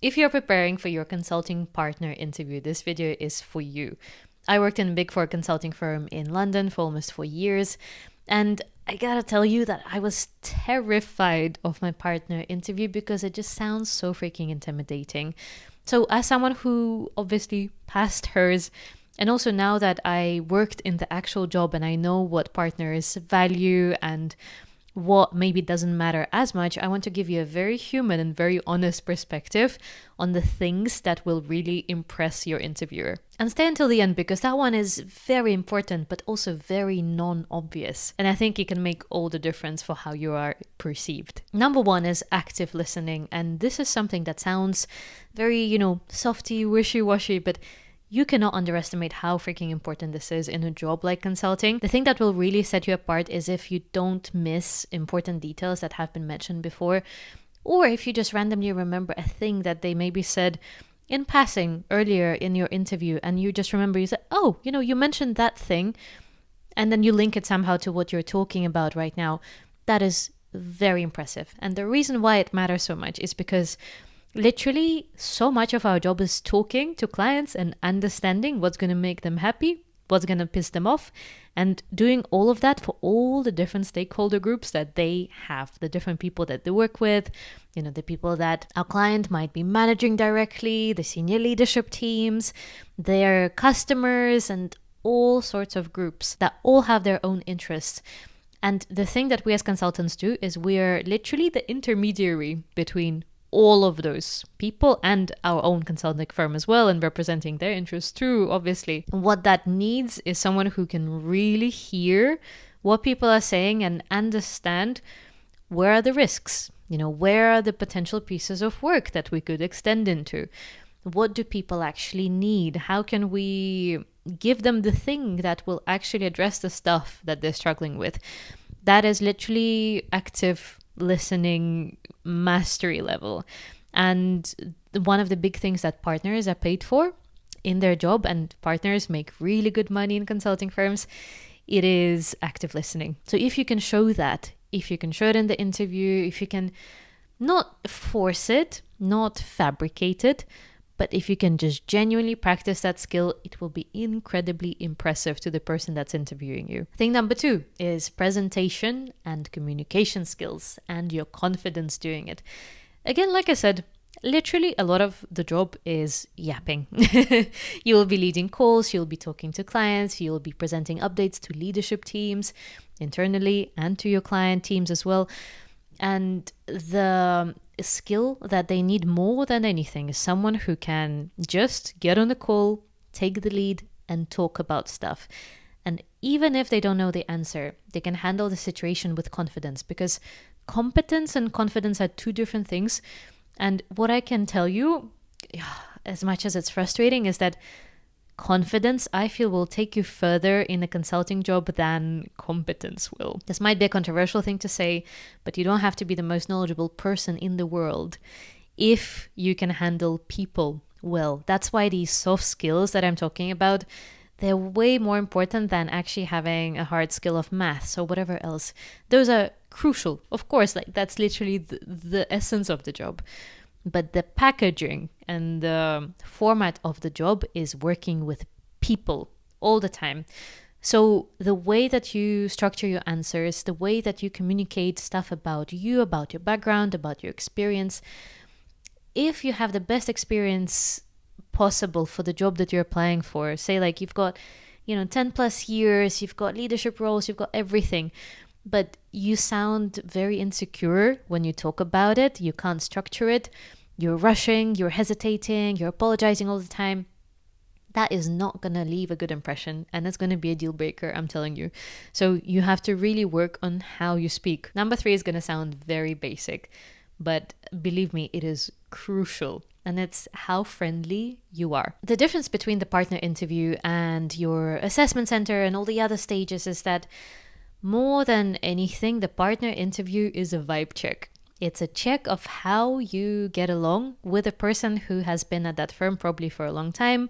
If you're preparing for your consulting partner interview, this video is for you. I worked in a big four consulting firm in London for almost 4 years, and I gotta tell you that I was terrified of my partner interview because it just sounds so freaking intimidating. So as someone who obviously passed hers, and also now that I worked in the actual job and I know what partners value and what maybe doesn't matter as much, I want to give you a very human and very honest perspective on the things that will really impress your interviewer. And stay until the end because that one is very important, but also very non-obvious. And I think it can make all the difference for how you are perceived. Number one is active listening. And this is something that sounds very, softy, wishy-washy, but you cannot underestimate how freaking important this is in a job like consulting. The thing that will really set you apart is if you don't miss important details that have been mentioned before, or if you just randomly remember a thing that they maybe said in passing earlier in your interview and you just remember, you said, oh, you mentioned that thing, and then you link it somehow to what you're talking about right now. That is very impressive. And the reason why it matters so much is because literally, so much of our job is talking to clients and understanding what's going to make them happy, what's going to piss them off, and doing all of that for all the different stakeholder groups that they have, the different people that they work with, the people that our client might be managing directly, the senior leadership teams, their customers, and all sorts of groups that all have their own interests. And the thing that we as consultants do is we're literally the intermediary between all of those people and our own consulting firm as well, and representing their interests too, obviously. What that needs is someone who can really hear what people are saying and understand where are the risks, where are the potential pieces of work that we could extend into. What do people actually need? How can we give them the thing that will actually address the stuff that they're struggling with? That is literally active listening mastery level. And one of the big things that partners are paid for in their job, and partners make really good money in consulting firms, it is active listening. So if you can show that, if you can show it in the interview, if you can not force it, not fabricate it, but if you can just genuinely practice that skill, it will be incredibly impressive to the person that's interviewing you. Thing number two is presentation and communication skills and your confidence doing it. Again, like I said, literally a lot of the job is yapping. You will be leading calls, you'll be talking to clients, you'll be presenting updates to leadership teams internally and to your client teams as well. And the skill that they need more than anything is someone who can just get on the call, take the lead, and talk about stuff. And even if they don't know the answer, they can handle the situation with confidence, because competence and confidence are two different things. And what I can tell you, as much as it's frustrating, is that confidence, I feel, will take you further in a consulting job than competence will. This might be a controversial thing to say, but you don't have to be the most knowledgeable person in the world if you can handle people well. That's why these soft skills that I'm talking about, they're way more important than actually having a hard skill of maths or whatever else. Those are crucial, of course, that's literally the essence of the job. But the packaging and the format of the job is working with people all the time. So the way that you structure your answers, the way that you communicate stuff about you, about your background, about your experience, if you have the best experience possible for the job that you're applying for, say like you've got, 10 plus years, you've got leadership roles, you've got everything, but you sound very insecure when you talk about it, you can't structure it, you're rushing, you're hesitating, you're apologizing all the time, that is not going to leave a good impression, and it's going to be a deal breaker, I'm telling you. So you have to really work on how you speak. Number 3 is going to sound very basic, but believe me, it is crucial. And it's how friendly you are. The difference between the partner interview and your assessment center and all the other stages is that more than anything, the partner interview is a vibe check. It's a check of how you get along with a person who has been at that firm probably for a long time,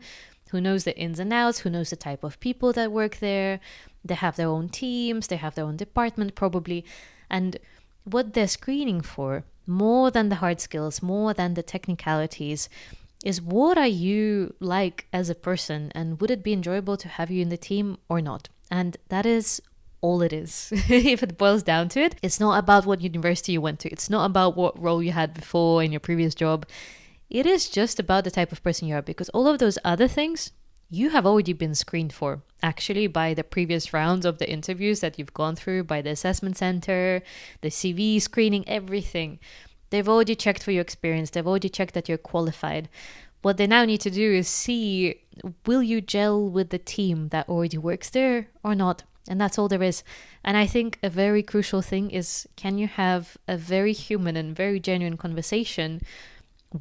who knows the ins and outs, who knows the type of people that work there. They have their own teams, they have their own department probably. And what they're screening for more than the hard skills, more than the technicalities, is what are you like as a person, and would it be enjoyable to have you in the team or not? And that is all it is. If it boils down to it, it's not about what university you went to. It's not about what role you had before in your previous job. It is just about the type of person you are, because all of those other things you have already been screened for, actually, by the previous rounds of the interviews that you've gone through, by the assessment center, the CV screening, everything. They've already checked for your experience. They've already checked that you're qualified. What they now need to do is see, will you gel with the team that already works there or not? And that's all there is. And I think a very crucial thing is, can you have a very human and very genuine conversation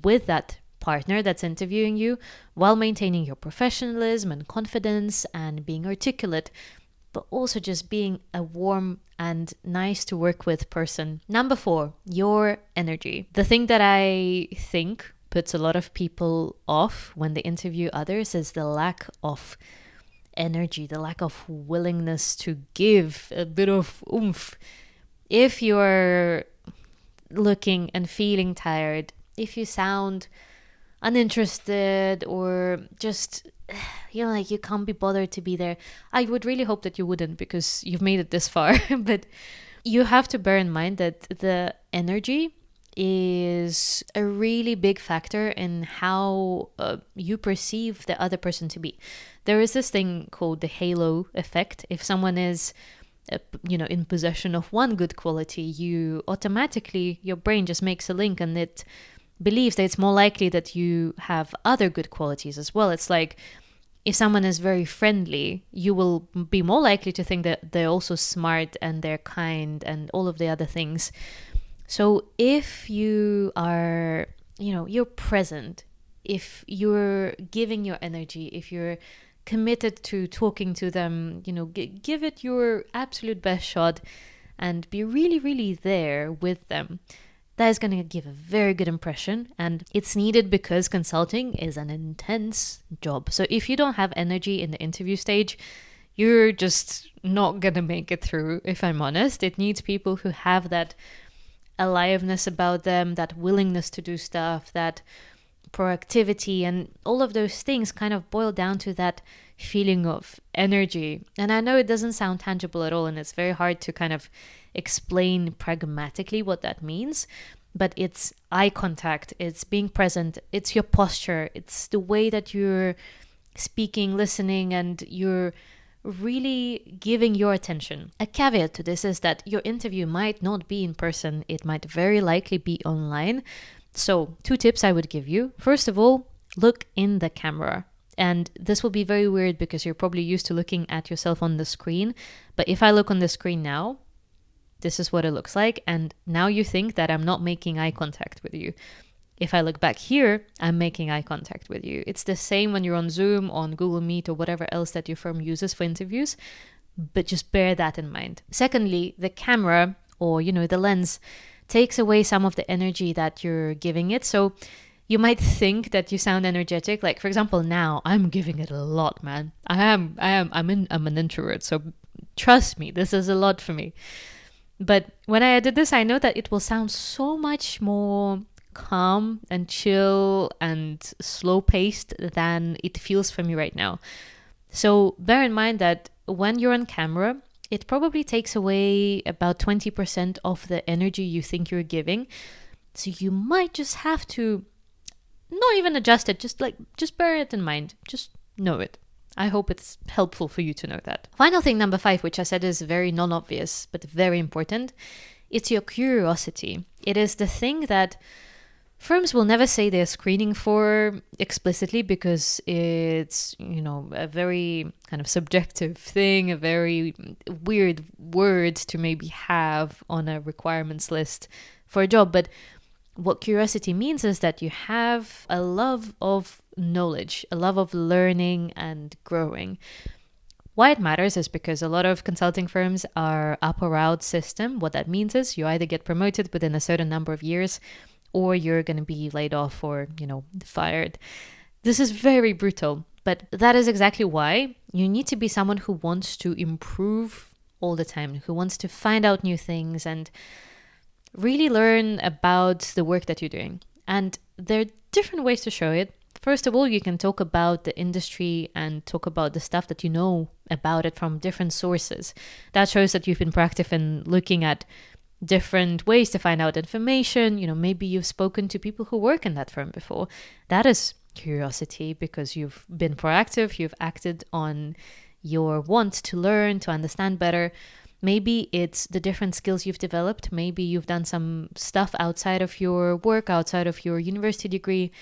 with that partner that's interviewing you, while maintaining your professionalism and confidence and being articulate, but also just being a warm and nice to work with person. Number 4, your energy. The thing that I think puts a lot of people off when they interview others is the lack of energy, the lack of willingness to give a bit of oomph. If you're looking and feeling tired, if you sound uninterested or just, like you can't be bothered to be there, I would really hope that you wouldn't, because you've made it this far. But you have to bear in mind that the energy is a really big factor in how you perceive the other person to be. There is this thing called the halo effect. If someone is in possession of one good quality, you automatically, your brain just makes a link, and it believes that it's more likely that you have other good qualities as well. It's like, if someone is very friendly, you will be more likely to think that they're also smart and they're kind and all of the other things. So if you are, you're present, if you're giving your energy, if you're committed to talking to them, give it your absolute best shot and be really, really there with them, that is going to give a very good impression. And it's needed because consulting is an intense job. So if you don't have energy in the interview stage, you're just not going to make it through, if I'm honest. It needs people who have that aliveness about them, that willingness to do stuff, that proactivity, and all of those things kind of boil down to that feeling of energy. And I know it doesn't sound tangible at all, and it's very hard to kind of explain pragmatically what that means, but it's eye contact, it's being present, it's your posture, it's the way that you're speaking, listening, and you're really giving your attention. A caveat to this is that your interview might not be in person, it might very likely be online. So 2 tips I would give you. First of all, look in the camera. And this will be very weird because you're probably used to looking at yourself on the screen. But if I look on the screen now, this is what it looks like. And now you think that I'm not making eye contact with you. If I look back here, I'm making eye contact with you. It's the same when you're on Zoom, on Google Meet, or whatever else that your firm uses for interviews. But just bear that in mind. Secondly, the camera, or the lens, takes away some of the energy that you're giving it. So you might think that you sound energetic. Like, for example, now I'm giving it a lot, man. I'm an introvert. So trust me, this is a lot for me. But when I edit this, I know that it will sound so much more calm and chill and slow paced than it feels for me right now. So bear in mind that when you're on camera, it probably takes away about 20% of the energy you think you're giving. So you might just have to not even adjust it, just bear it in mind. Just know it. I hope it's helpful for you to know that. Final thing, number 5, which I said is very non-obvious, but very important. It's your curiosity. It is the thing that firms will never say they're screening for explicitly, because it's, a very kind of subjective thing, a very weird word to maybe have on a requirements list for a job. But what curiosity means is that you have a love of knowledge, a love of learning and growing. Why it matters is because a lot of consulting firms are up or out system. What that means is you either get promoted within a certain number of years, or you're going to be laid off or, fired. This is very brutal, but that is exactly why you need to be someone who wants to improve all the time, who wants to find out new things and really learn about the work that you're doing. And there are different ways to show it. First of all, you can talk about the industry and talk about the stuff that you know about it from different sources. That shows that you've been proactive in looking at different ways to find out information. Maybe you've spoken to people who work in that firm before. That is curiosity because you've been proactive, you've acted on your want to learn, to understand better. Maybe it's the different skills you've developed. Maybe you've done some stuff outside of your work, outside of your university degree.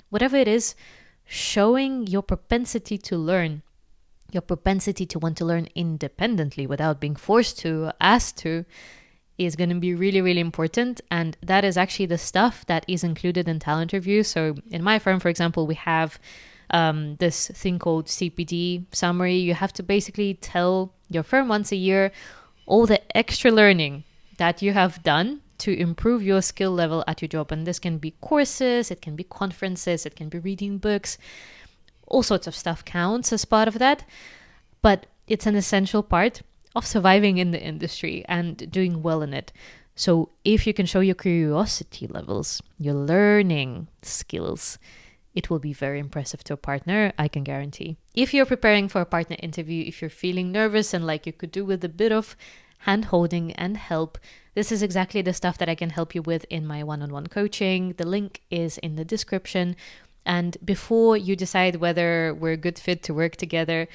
Whatever it is, showing your propensity to learn, your propensity to want to learn independently without being forced to, asked to, is going to be really, really important. And that is actually the stuff that is included in talent review. So in my firm, for example, we have this thing called CPD summary. You have to basically tell your firm once a year all the extra learning that you have done to improve your skill level at your job. And this can be courses, it can be conferences, it can be reading books. All sorts of stuff counts as part of that. But it's an essential part of surviving in the industry and doing well in it. So if you can show your curiosity levels, your learning skills, it will be very impressive to a partner, I can guarantee. If you're preparing for a partner interview, if you're feeling nervous and like you could do with a bit of hand-holding and help, this is exactly the stuff that I can help you with in my one-on-one coaching. The link is in the description. And before you decide whether we're a good fit to work together,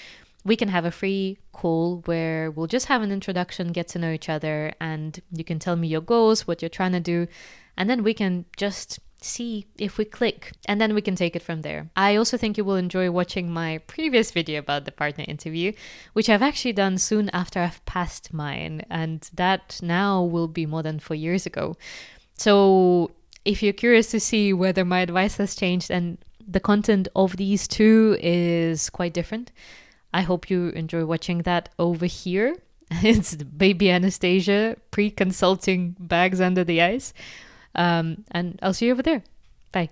we can have a free call where we'll just have an introduction, get to know each other, and you can tell me your goals, what you're trying to do, and then we can just see if we click, and then we can take it from there. I also think you will enjoy watching my previous video about the partner interview, which I've actually done soon after I've passed mine, and that now will be more than 4 years ago. So if you're curious to see whether my advice has changed, and the content of these two is quite different, I hope you enjoy watching that over here. It's the baby Anastasia pre-consulting bags under the ice. And I'll see you over there. Bye.